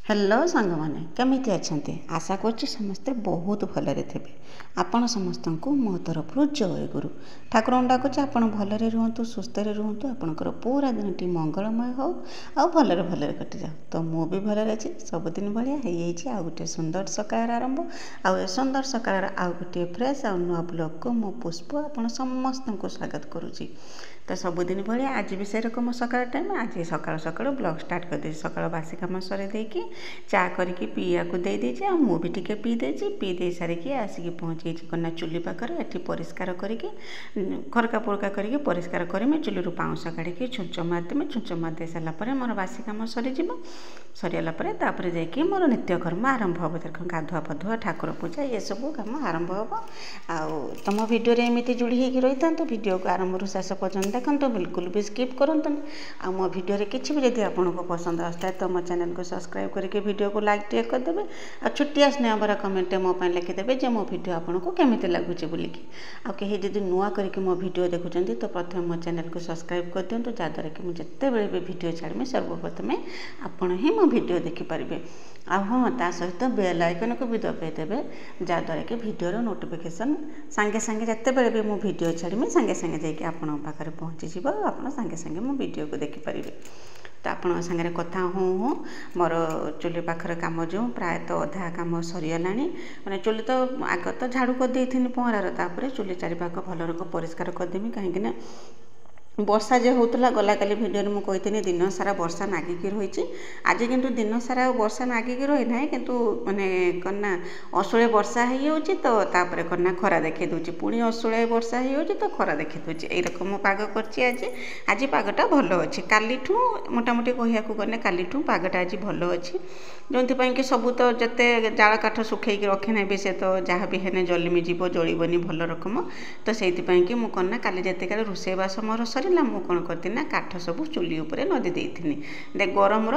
Hello सांग मैंने केमिति अच्छे आशा करुच्ची समस्ते बहुत भलरे थे। आपण समस्त को मो तरफ जय गुरु ठाकुर डाकुचे आपण भलरे रुहतु सुस्थ रुहतु आपणकर पूरा दिन मंगलमय हो आ भलरे भलरे कटि जाओ। तो मु भी भलरे अच्छी सबुदिन भाया हो गोटे सुंदर सकाळ आरंभ आ सुंदर सकाळ आ गोटे फ्रेश आ नुआ ब्लॉग को मो पुष्प आपण समस्त को स्वागत करुच्ची। तो सबुदिन भाया आज भी से रकम सकाळ टाइम आज सकाळ सकाळ ब्लॉग स्टार्ट कर सकाळ बासी कम सर देकी चा करके पीया को दे देछि आ मु भी टिके पी देछि पी दे सारिकी आसिकी पहुँची कन्या चुली पाखरे एठी परिष्कार करके खरका पुरका करके परिष्कार करमी चुली रु पाउंस काढ़ी छुंच मारदेमी छुंच मारदे सारा पर मोर बासी कम सरीज सरीगला तापर जाकि मोर नित्यकर्म आरंभ हम देख गाधुआ फधुआ ठाकुर पूजा ये सब कम आरंभ हम आउ तुम भिडियो एमती जोड़ी होगी रही था भिडियो को आरंभ रू शेष पर्यटन देखो बिल्कुल भी स्किप करूँ आ मो भिडियो किसी भी जब आपको पसंद आसता है तो मो चैनल को सब्सक्राइब करके वीडियो को लाइक टे करदे आ छुट्टिया स्नेह भरा कमेंट मो लिखिदेवे जे मो भिडियो आपको केमिति लगुच बोलिकी आ कहीं जब नुआ करके मो भिडियो देखुं तो प्रथम मो चैनल को सब्सक्राइब कर दिंतु जहाँद्वारा कि मुझे जितेबले भी भिडियो छाड़मी सर्वप्रथम आपण ही मो भिडियो देखिपारे आ हाँ ता सहित बेल आइकन को भी दबाइदेवे जहाँद्वारा कि भिडियोर नोटिफिकेशन सांगे सांगे जितेबले भी मो भिडियो छाड़मी सांगे सांगे जाकि आपण पाखे पहुँची आप सांगे सांगे मो भिडियो को देखिपारे। तो आपण सागर कथा हूँ हूँ मोर चुली पाखर कम जो प्रायतः अधा कम सरीगला मैंने चुली तो आग तो झाड़ू कर पहरार तापर चुली चारिपाख भल रंग परिष्कार करदेमी कहीं वर्षा जे होता गला काली भिडियो में कही दिन सारा वर्षा नागिकी रही आज किंतु दिन सारा वर्षा नागिकी रही ना किंतु माने कन्ना असुळे वर्षा हो तो तापर कन्ना खरा देखी दूची पुणी असुळे वर्षा हो तो खरा देखी दूची यही रकम पाग कर आज पागटा भल अच्छी काली मोटामोटी कहू गले काली पागटा आज भल अच्छी जो कि सब तो जिते जाल काठ सुखे रखे ना भी से तो जहाँ भी है जलमी जीव जलबनी भल रकम तो से मुझे काली जिते काले रोषेईबास मोर सरीला मु कौन करती ना काठ सब चुली उपरे नदी देती दे गरम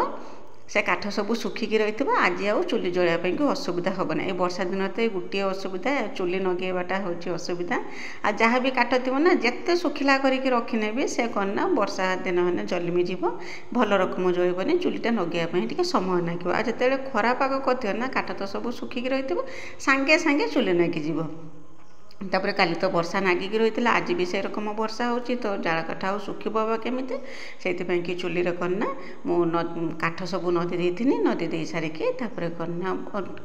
से काठ सब सुखिकी रही आज आउ चुली जलाइबा कि असुविधा हम ना ये वर्षा दिन तो गोटे असुविधा चुली नगेबाटा हूँ असुविधा आ जहाँ भी काठ थी ना जिते सुखिला करके रखने भी से कौन ना वर्षा दिन मैंने जलमी जीव भल रकम जलबनी चुलीटा नगेवाई समय लगे आ जिते खरा पाग कर ना काठ तो सब सुखिकी रही सांगे सांगे चुली नागिज तापर काली तो वर्षा नागिकी रही आज भी से रकम वर्षा होची तो जाल काठ आ सुखा केमिति से कि चुली करना मु काठ सब नदी देती नदी दे सारिकी तापर करना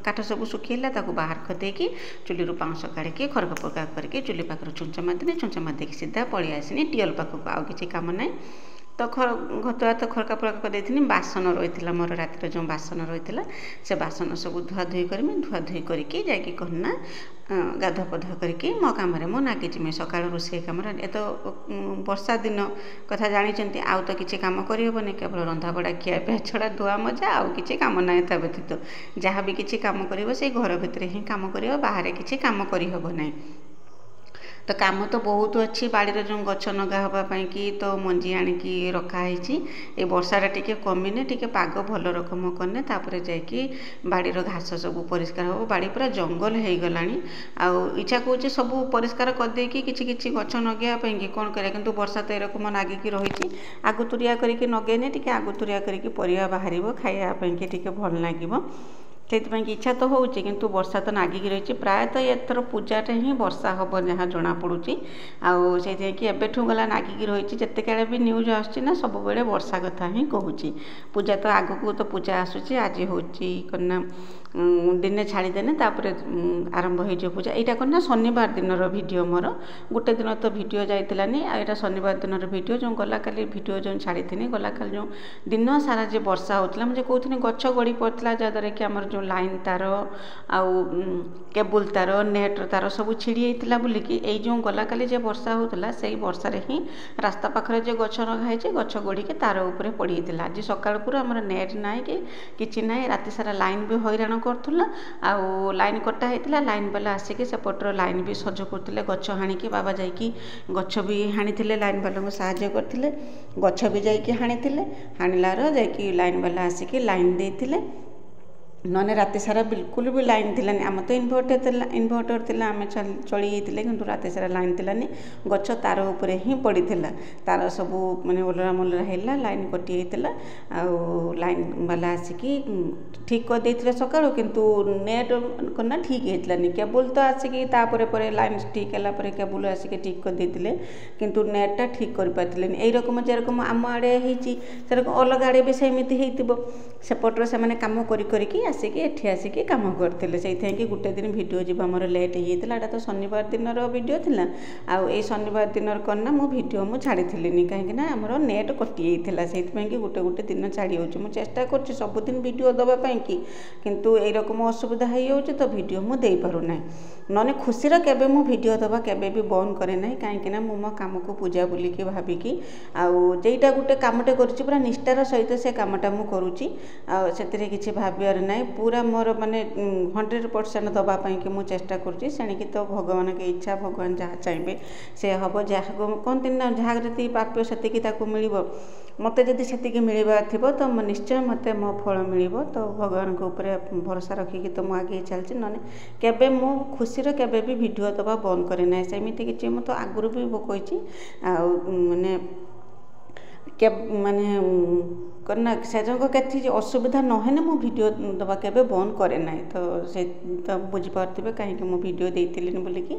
काठ सब सुखीला बाहर करदेकी चुली रू पाउंस काढ़ी खरका पुरका करके चुली पाखर छुंच मारदेनी छुंच मारदेकी सीधा पलि आसनी टियल पाखक आउ किसी काम ना तो घतुआ तो खरका पुरका कर बासन रही मोर रातिर जो बासन रही से बासन सब धुआ धुई करमी धुआ धुई करके जाकि कहना गाधुआ पधुआ करके मो कम मो नागिजी सका रोषे कम ए तो वर्षा दिन कथा जानी आउ तो किसी कम करहबनी केवल रंधा बड़ा खियापी छड़ा धुआ मजा आउ कि कम ना ता व्यतीत जहाँ भी किसी कम कर से घर भितर ही कम कर बाहर किसी कम करहब ना तो काम तो बहुत अच्छी बाड़ीर जो गछ नगा हाँपाई कि तो मंजी आणिकी रखाई ये वर्षाटा टिके कमिने टिके पाग भल रकम कने तापर जाकि बाड़ीर घास सब परिष्कार हो बाड़ी पूरा जंगल हो गलानी आउ इच्छा कौचे सब परिष्कार करदेकी किछि गछ नगेवाई कि कौन करा किंतु वर्षा तो एरकम नागिकी रही आगुतुरिया करके नगेने टिके आगुतुरिया करके परिया बाहर खाइबापी कि टिके भल लागिबो से इच्छा तो हो किंतु वर्षा तो नागिकी रही प्रायतः एथर पूजाटे ही वर्षा हम जहाँ जना पड़ी आउ से एबेठू गला नागिकी रही जिते काले भी न्यूज आसना सब बेले वर्षा कथा ही कहूँ पूजा तो आगक तो पूजा आसूची आज हूँ कन्या दिने छाड़देने तापर आरंभ हो पूजा यहाँ कन्या शनिवार दिन भिडियो मोर गोटे दिन तो भिडियो जाइलानी यहाँ शनिवार दिन भिडियो जो गला काली भिडियो जो छाड़ी गला काली जो दिन सारा जो वर्षा होता मुझे कहते गछ गड़ी पड़ता जहाँद्वारा कि आम जो लाइन तार आउ केबुल तार नेट तार सब छिड़ी होता बोलिकी ये जो गला काली जो वर्षा होता से वर्षार ही रास्ता पाखे जो गछ रखाई गछ गड़ी के तार उपरे पड़ी आज सकाल पूरा आम नेट ना कि ना राति सारा लाइन भी हैरान करूला आउ लाइन कटा होता लाइन वाला आसिक सेपटर लाइन भी सज करते गछ हाणिकी बाबा जाकि गछ भी हाणी लाइन वाला साहाय्य करते गछ भी जाकि हाणिलार जाकि लाइन वाला आसिक लाइन देते नने राति सारा बिल्कुल भी लाइन थिलानी आम तो इन्भर्टर थिला आम चली जाते कि राति सारा लाइन थिलानी गछ तार उपरे ही पड़ी तार सब माने ओलरा मोलरा हैला लाइन कटि होता आउ लाइन वाला आसिकी ठीक कर देथिले सकाळु किंतु नेट करना ठीक हेतलानी केबल तो आसिकी तापरे परे लाइन ठीक हला परे केबल आसिकी ठीक कर देथिले किंतु नेटटा ठीक कर पातिलेनी एई रकम जे रकम आम आड़े हेची से रकम अलग आड़े भी सेमिति हेतिबो सेपटर से माने काम करी करी की आसिकी एठी आसिकी काम करथिले सेइथे कि गुटे दिन वीडियो जिबा हमर लेट हेइतला एटा तो शनिवार दिन रो वीडियो थिला आ ए शनिवार दिन करना मो वीडियो मु छाड़ी थिलेनी काहे कि ना हमर नेट कटि हेइतला सेइथे कि गुटे गुटे दिन छाड़ी होची मु चेष्टा करछि सब दिन वीडियो दबा किंतु ए रकम असुविधा हो तो वीडियो मु दे पारु ना नने खुशीर केबे मु वीडियो दबा केबे भी बंद करे ना कहीं मु मो काम को पूजा बोलिकी भाविकी आईटा गोटे कामटे करुच्ची पूरा निष्ठार सहित से कामटा मु करुच्ची से किसी भावियार ना पूरा मोर माने 100% दबापाई कि मु चेष्टा करुच्ची सेणिकी तो भगवान के इच्छा भगवान जहाँ चाहिए से हम जहाँ कहते ना जहाँ जी प्राप्य से मिल मत जदि से मिलवा थी तो निश्चय मत मो फल मिल तो भगवान के ऊपर भरोसा रखिकी तो मुझे आगे चलती ना केबे मो खुशी केबे भी वीडियो दबा बंद करे ना सेमती किसी मु तो आगुरी भी कही माने के माने करना से के असुविधा नहेने मो वीडियो दबा केबे बंद करे ना तो से तो बुझीपारे कहीं मो वीडियो देती बोलिकी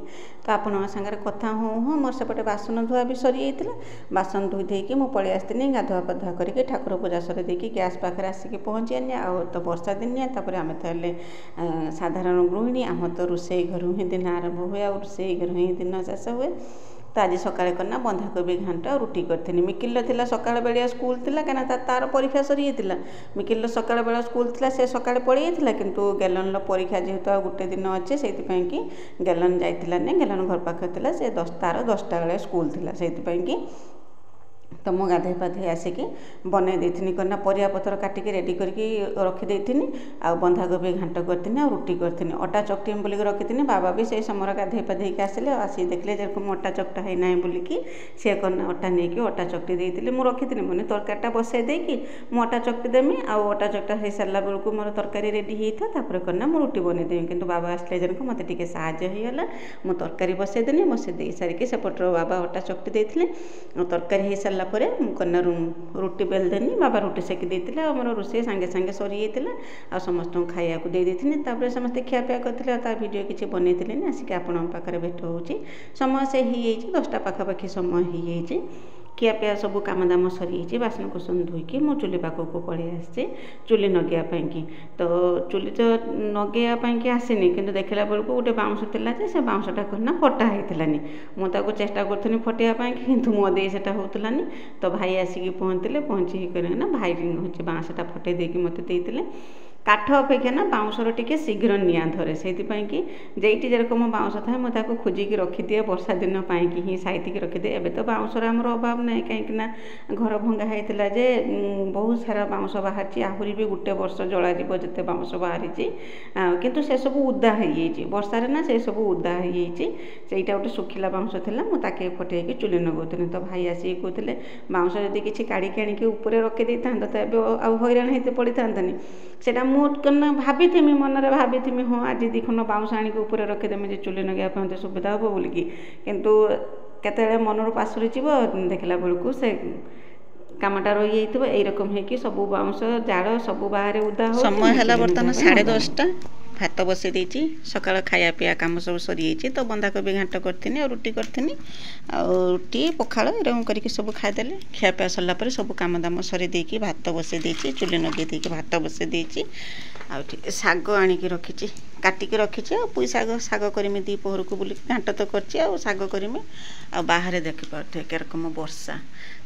तो आपण सागर कथा हूँ हाँ मोर सेपटे बासन धुआ भी सरी जाता बासन धोई देकी मुझे पलि आसती गाधुआ पाधुआ करके ठाकुर पूजा सर देकी गैस पाखे आसिक पहुँची आनी तो वर्षा दिनिया तापर आम तो साधारण गृहिणी आम तो रोसई घर ही दिन आरंभ हुए आ रोसई घर ही दिन शेष हुए तो आज सकाଳେ करना बंधाकोबी घांट रुटी करथिनी मिकिल थिला सकाळ बेलिया स्कूल थिला कना तार परीक्षा सरी जाइतिला मिकिल सकाळ बेला स्कूल थिला से सकाळे पळी जाइतिला किंतु गेलन परीक्षा जेहेतु गोटे दिन अच्छे से कि गेलन जाइतिला ने गेलन घर पाखे थिला से 10टा बेले स्कूल थिला से कि तो मो गाधे पाधे आसिकी बनई देथिनी करना परिया पतर काटिकी रेडी करके रखी आ बंधाकोबी घांट करथिनी आ रुटी करथिनी अटा चकटी बोलिक रखी बाबा भी से समय गाधे पाधे आसिले आसी देखले जेरकम अटा चकटा है ना बोलिकी सी करना अटा नहीं अटा चकटी देती मुझे रखी मैंने तरकारीटा बसई देकी मु अटा चकटी देमी आ अटा चकटा हो सारा बेलू मोर तरकारी रेडी होता तापर करना मु रुटी बनईदेवी किंतु बाबा आसले जेरक मत टे साहय होगा मु तरकारी बसईदेनी बसई दे सारिकी सेपटर बाबा अटा चकटी देते तरकारी हो सारा कन्या रुटी बेल देनी बाबा रुटी सेकी देते आमर रोसे सांगे सांगे सरी जाता आ समस्त खाया को दे देते समस्त खियापिया करते वीडियो किसी बनई आसिक आपण पाखे भेट हो समय से ही 10टा पाखापाखि समय हो खियापिया सब काम दाम सरी बासन कुसन धोईकी मो चुली पाखक पलि आसी चुली नगेवाई तो चुली तो नगेवाई आसनी कि देखला बेलू गोटे बाउंश थी से बाउंशटा करना फटा होती मुझे चेष्टा करी फटेवाई कि मो दे से होलानी तो भाई आसिक पहुँचते पहुँची करना भाई हूँ बाँसटा फटे देकी मत देते काठ अपेक्षा ना बाउंशर टिके शीघ्र निआ धरे से जेटी जेरकम बाउंश थाए मुझे खोजिकी रखिदिए वर्षा दिन पाई ही साइतिकी रखिदिए एवं तो बाउंशर आमर अभाव ना कहीं घर भंगा होता जे बहुत सारा बाउंश बाहरी आहरी भी गोटे वर्ष जला जिते बाउंश बाहरी किंतु से सब उदा हो वर्षार ना से सब उदा होटा गोटे सुखिला बाउंश था मुझे फटेकी चुली नगौनी तो भाई आसिक कहते बाउंश जब किसी काढ़ी आनिकी ऊपर रखी था तो आउ हैरान होते पड़ी था सेटा मुझे भाभी मनरे भाभी हाँ आज दीखन बाउंश आनिक ऊपर रखीदेमी जे चुली नगेवाई सुविधा हम बोलिकी किंतु केते मनर पासुरी देखला बेलू से कामटा रही यही रकम है सब बाउंश जाड़ सब बाहर उदा समय है बर्तमान 10:30 भात बसई देती सकाळ खाया पिया काम सब सरी जाइए तो बंधाकोबी घांट करथिनी और रुटी करथिनी आ रुटी पखाड़ एरकम करके सब खाईदेले खियापिया सरला पर सब काम दाम सरी देकी भात बसई देती चुली नगे देकी भात बसई देती आ शाग आनिकी रखी काटिकी रखी पुई शाग करमी दी पहर को बुल घांट तो कर शाग करमी आ बाहर देखिपे केरकम वर्षा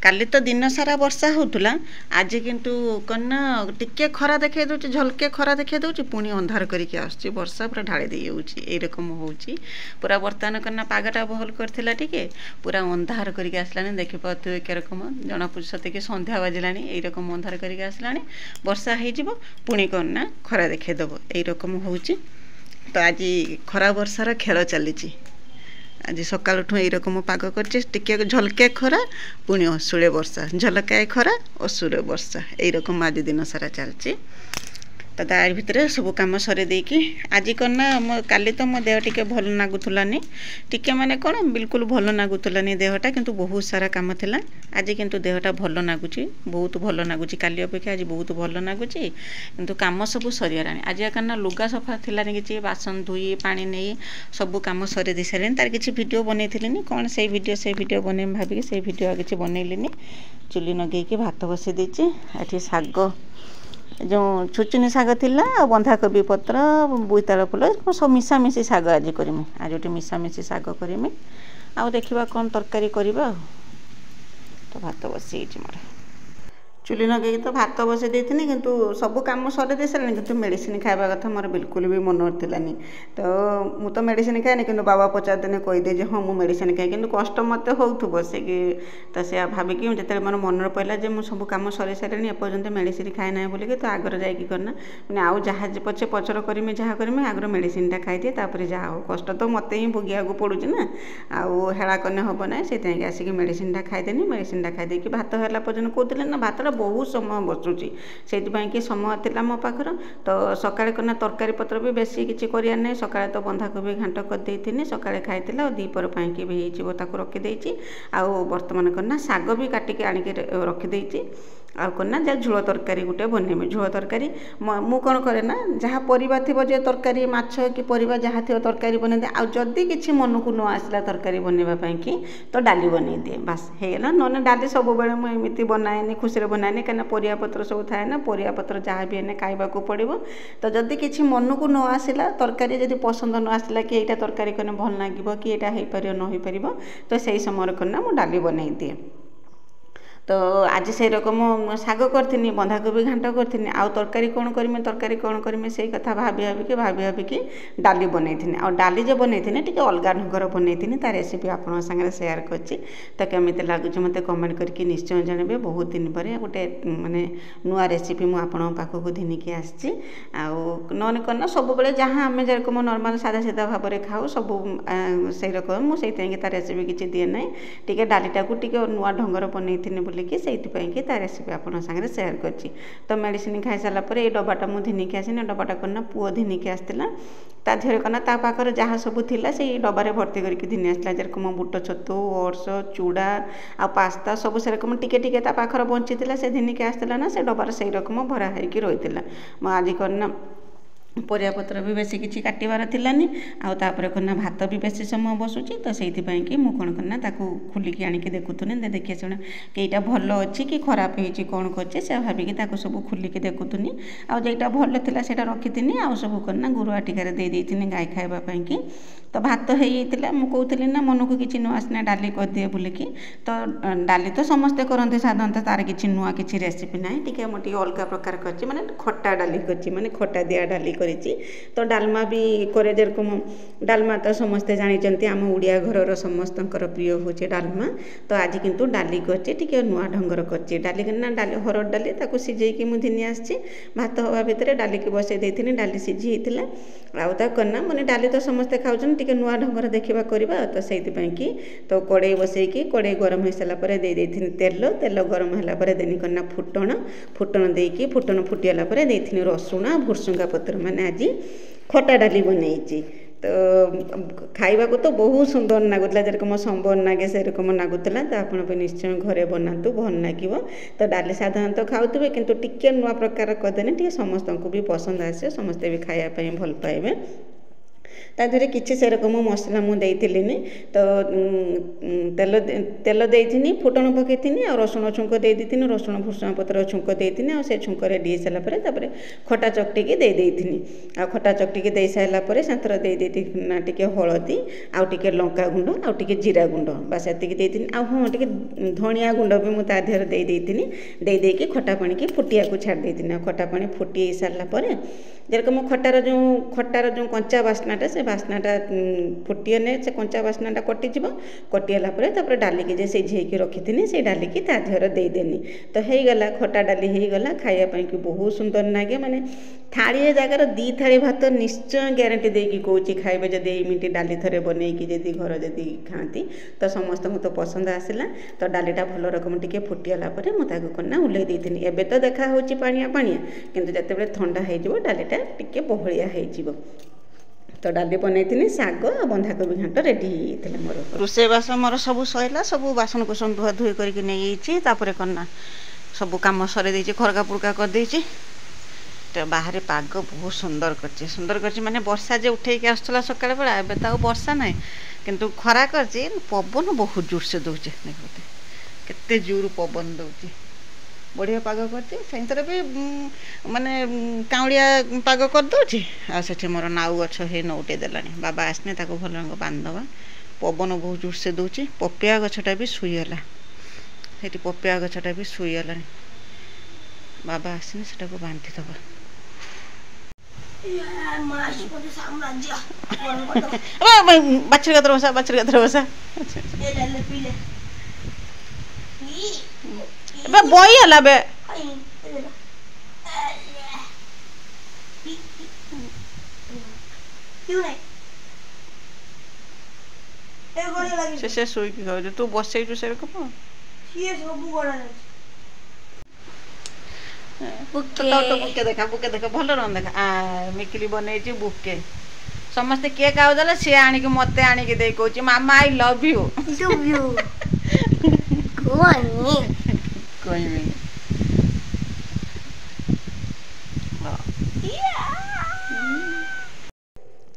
काली तो दिन सारा वर्षा होउतला आज किंतु कन्ना टिके खरा देखे दउची झलके खरा देखे दउची पुणी अंधार करके आसुची वर्षा पूरा ढाली दे जाउची ए रकम होउची पूरा बर्तमान कन्ना पागटा बहल करथिला टिके पूरा अंधार करके आसलानी देखि पाथुए के रकम जना पुछते कि संध्या बाजिलानी ए रकम अंधार करके आसलानी वर्षा हे जिवो पुणी कन्ना खरा देखे दबो ए रकम होउची तो आज खरा वर्षार खेल चलीची आज सकाल यही रकम पाग कर झलके खरा पुणी असुले वर्षा झलकाए खरा असुरे वर्षा यही रकम आज दिन सारा चलती तो तार भितर सब कम सरे देकी आज करना काली तो मो देह टिके भल नागुलानी टिके माने कौन बिल्कुल भल नागुलानी देहटा किंतु बहुत सारा काम थिला आज किंतु देहटा भल नागुची बहुत भल नागुची काली अपेक्षा आज बहुत भल नागुची किंतु काम सब सरीगलानी आज करना लुगा सफा थिला कि बासन धुई पानी नहीं सब कम सरे दे सारे तार किसी वीडियो बनई कौन से वीडियो बने भाविकी से वीडियो किसी बनइलिनी चुली नगेकी भात बसई देती एटी शाग जो छुचुनी शाग थिला बंधाकोबी पत्र बोईताल फुल सब मिशामिशी शाग आज करमी आज गोटे मिशामिशी शाग करमी आउ देखा कौन तरकारी करवा तो भात बसई मोर चुली नगे तो भात बसई देती किंतु सब कम सरे दे सारे किंतु मेडिसिन खावा कथा मोर बिल्कुल भी मन थिलानी तो मु तो मेडिसिन खाएनी कि बाबा पचारदेने कहीदे हाँ मुझे मेडिसिन खाए कि कष्ट मत हो से तो से भाविकी जिते मोर मन पड़ा जे मुझे सब कम सरी सारे एपर्तंत मेडिसिन खाए ना बोलिकी तो आगर जाकि करना मैंने आउ जहाँ पचे पचर करमी जहाँ करमी आगर मेडिसिनटा खाई तापर जहाँ हो कष्ट तो मत ही भोगिया पड़ू ना आउ हेला कने हम ना से आसिक मेडिसिनटा खाईदेनी मेडिसिनटा खाईदे भात है पर्यटन कहते ना भातटा बहुत समय बसुची से कि समय था मो पाखर तो सकाଳେ करना तरकारी पत्र भी बेसी किसी करार ना सकाଳେ तो बंधाकोबी घांट करदे सकाଳେ खाई और दीपर पाई भी हो रखीदे आउ बर्तमान करना शाग भी काटिक आणिक रखीदे आउ करना जहाँ झोल तरकारी गोटे बनैमी झोल तरकारी मु कौन करे ना जहाँ परिबा थी तरकारी माछ कि परिबा जहाँ थी तरकारी बनई दिए आदि किसी मन को न आसला तरकारी बनवाई कि तो डाली बनई दिए बास होगा ना डाली सब बेले मुझे बनाएनि खुशी बनाएनि कहीं परिया पत्र सब थाए ना परिया पत्र जहाँ भी है खाइबा पड़ो तो जदि किसी मन को न आसला तरकारी जब पसंद न आसला कि यहाँ तरकारी कने भल लगे कि यहाँ हो पार न हो पार तो से समय करना मुझे डाली बनई दिए तो आज से रकम शाग करी बंधाकोबी घांट करी आउ तरकारी कौन करमी से कथा भाविकी डाली बनई आ डाली जो बनई टी अलग ढंगर बनई तार रेसिपी आपन सागर सेयार करछि तो केमी लगुच मत कमेंट करके निश्चय जानवे बहुत दिन पर गोटे माने नुआ रेसिपी मुझे आपण पाखक घिनिकी आसी आने करना सब बेले जहाँ आम जेरकम नर्माल सादा सीधा भाव में खाऊ सब से रकम मुझे तार रेसिपी किसी दिए ना टी डालीटा को नुआ ढंगर बनई कि से तार रेसिपी आपन सागर सेयार करछि तो मेडिसिन खाई सारा पर ये डब्बाटा मुझे घिनिकी आसनी डब्बाटा करना पुओ घिनिकी आसला ता झील करना ता पाखर जहाँ सब थिला से डब्बारे भर्ती करके घिनी आसला जेरकम बुट छतु ओट्स चूड़ा आ पास्ता सब से रकम टिके टिके ता पाखर बंची से घिनिकी आसला ना से डब्बार से रकम भरा होगी रही आज करना परिया पत्र भी बेसी किसी काटबार थिलानी आउे करना भात भी बेसी समय बसुची तो से कि मुझे कौन करना खोलिकी आणिकी देखुनी देखिए शुणे कि यहाँ भल अच्छी कि खराब होती कौन कर से भाविकी सब खोलिकी देखुनी आईटा भल था से रखी आउ सब करना गुरुआ टीकार दे गाय खावाई कि तो भात होता मुझे ना मन को किसी नुआ सिना डाली करदिए बोलिकी तो डाली तो समस्ते करते साधारणतः तार किसी नुआ किसी रेसिपी ना टी मुझे अलग प्रकार कर माने खट्टा डाली कर माने खट्टा दिया डाली तो डालमा भी करे जेरकम डालमा तो समस्ते जानते आम ओडिया घर समस्त प्रिय हूँ डालमा तो आज किंतु डाली कर नुआ ढंगर कर डाली ना डाली हरड़ डाली सीझे मुझे घिनी आसी भात हवा भितर डाली की बसई देती डाली सीझी होता आउ करना मैंने डाली तो समस्ते खाऊन टी नुआ ढंगर देखा करवा तो से कि तो कड़े बसईकी कड़े गरम हो सारापर दे तेल तेल गरम है देनी करना फुटण देकी फुटण फुटीला देती रसुण भुर्सुंगा पत्र मैंने आज खटा डाली बनई तो खाइबा को तो बहुत सुंदर लगुला जेरकम संबर नागे से रकम लगुला तो आप निश्चय घरे बनातु भल लगे तो डाली साधारणतः खाऊे किंतु टिके नुआ प्रकार करदेने टी समस्त को भी पसंद आसे समस्ते भी खायापी भल पाइबे तादेह किसी से रकम मसला मुझे तो तेल तेल देती फुटण पकई आ रसुण छुंक दे रसुण भुर्सुंगा पत्र छुंक देती से छुंक रेडी हो सारापर खटा चकटिकी देती आ खटा चकटिकी दे सारापर साथर देना टी हलदी आउ टे लंका गुंड आउ टे जीरा गुंड बास एति आ हाँ टे धनिया गुंड भी मुझे देहर देदेकी खटा पानी की फुटिया को छाड़ देती खटा पानी फुटी सारापर जेरकम खटार जो कंचा बास्नाटा से बास्नाटा फुटीने से कंचा बास्नाटा कटिज कटिगला पर डाली की सीझे रखी से डाली की देहर देदेनी तो हो गला खटा डाली हो गला खायापी कि बहुत सुंदर लगे माने थाड़िए जगार 2 थाली भात निश्चय ग्यारंटी देकी कौची खाइबे जदि एमिति डाली थरे बनैकी जदि घर जदि खाती तो समस्त तो पसंद आसला। तो डालीटा भल रकम टिके फुटीगला पर मुझे कना उल्लै देथिनि। एबे तो देखा होची पानिया पानिया किंतु जतेबेले ठंडा हो डालीटा टिके बहलिया हो। तो डाली बनई शाग आ बंधाकोबी घाट रेडी होता मोर। रोषेबास मोर सब सरला सब बासन कुसन धुआ धुई करके नहीं तापर कना सब कम सर खरका पुरका करदे। तो बाहर पाग बहुत सुंदर कर माने वर्षा जे उठे आसला सकाळ बेला एबे तो वर्षा ना किंतु खरा कर पवन बहुत जोर से दौचे देखते केते जोर पवन दौची बढ़िया पाग कर भी माने काउड़िया पाग कर दौची आ सेठी मोर नाउ गछ हे नौटे देला बाबा आसने ताको भल रंग बांधवा पवन बहुत जोर से दौची पपिया गछटा भी शुईगला सेठी पपिया गछटा भी शुईगला बाबा आसने सेटा को बांधी दबा बाछर गदर बसा बे बई हला बे से सोई की खाऊ तू बसैछु से कम ये सब बड़ा बुके देखा भल रंग देखा मिकिली बनई बुके समस्ते किए खाऊ देला सी आनिक मते आनिक दे कहूची मामा आई लव यू कहमी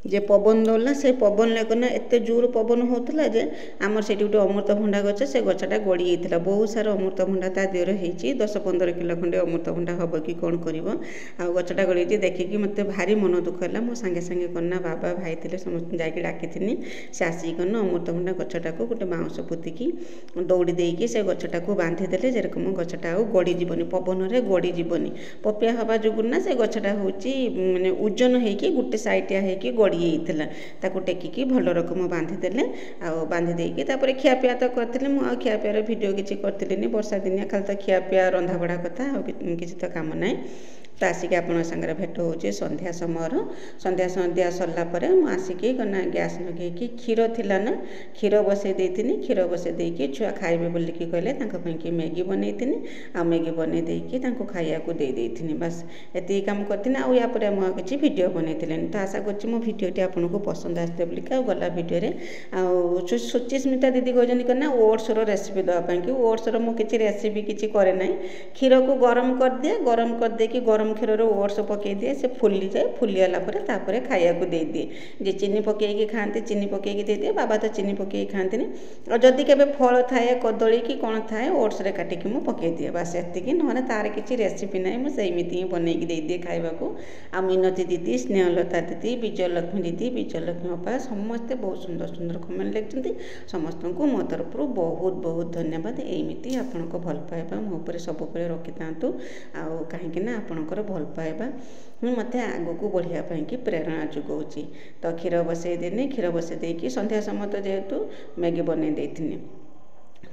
जे पवन दौला से पवन लेकना एत जोर पवन होता जे आमर से गोटे अमृतभंडा गछ से गछटा गड़ी जाता बहुत सारा अमृतभंडा ता देहर होती 10-15 किलो खंडे अमृतभंडा हम कि कौन कर गछटा गड़ी देखिकी मत भारी मन दुख है। मो सांगे सांगे करना बाबा भाई थे समस्त जाकि डाकी से आसिकन अमृतभंडा गछटा को गोटे बाउंश पोतिकी दौड़ी देकी से गछटा को बांधीदे जेरकम गछटा गड़ी जीवन पवन में गड़ी जीवन पपिया हवा जोगुना से गछटा हूँ माने ओजन होगी गोटे साइटिया होगी गड़ी ताको टेकिकी भल रकम बांधीदे बांधी देकी तापर खियापिया तो करते मुझे खियापियार भिडियो किसी करती वर्षा दिनिया खाली तो खियापिया रंधा बड़ा कथा किसी तो काम ना तो आसिक आपण सागर भेट हो संध्या समय संध्या संध्या सरला आसिकी गना गैस लगे क्षीर थिला ना क्षीर बसई देती क्षीर बसई देकी छुआ खाइबे बोलिकी कहले कि मैगी बनई आ मैगी बनई देकी खाइया को दे देती बस एति काम करती आ या पर मुझे किसी भिडियो बनई तो आशा कर मो भिडियोटी आपन को पसंद आसते बोलिक गला भिडियो सुचिस्मिता दीदी कहते करना ओट्सर रेसिपी देवाई कि ओट्सर मुझे रेसिपी किसी करे ना क्षीर को गरम कर दिए गरम कर देकी गरम क्षीर ओट्स पकई दिए से फुली जाए फुलीगला तापर खाइया को दे दिए जे चीनी पकईकी खाते चीनी पकईकी दे दिए बाबा तो चीनी पकई खाती और जदि के फल थाए कदली कि कौन थाए ओट्स काटिकी मुझे पकई दिए बस एति ना तार किसी रेसिपी ना मुझे ही बनईकी दे दिए खाइबा आ मिनती दीदी स्नेहलता दीदी विजयलक्ष्मी दीदी विजयलक्ष्मी अपा समस्ते बहुत सुंदर सुंदर कमेंट लिखते समस्त को मो तरफ बहुत बहुत धन्यवाद एमती आपण भल पाइबा मो उपर सब रखी था कहीं आपणकर भल पाइबा मत आग को बढ़िया कि प्रेरणा जोगाऊँगी तो क्षीर बसई देनी क्षीर बसई देकी संध्या समय तो जेहेतु मैगी बनई देती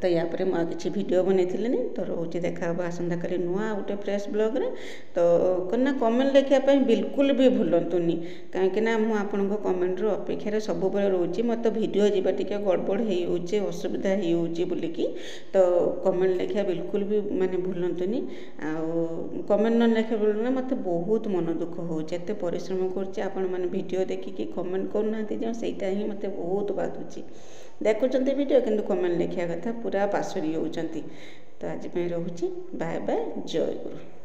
तो या पर मुझे किसी भिडियो बनई तो रोचे देखा आसंता काली नुआ गोटे फ्रेश ब्लॉग रे तो कना कमेंट लिखापी बिल्कुल भी भूलतुनि कहीं मुझे कमेंट अपेक्षा सब रोचे मत भिडियो जावा टी गड़बड़ हो असुविधा होलिकी तो कमेंट लिखा बिल्कुल भी माने भूलतुनि आ कमेंट न लिखा बोलना मत बहुत मन दुख होते परिश्रम कर भिडियो देखिकी कमेंट करना जो सहीटा ही मत बहुत बाधुची देखुं वीडियो किंतु कमेंट लिखा कथा पूरा पासरी होती तो आज रोचे बाय बाय जय गुरु।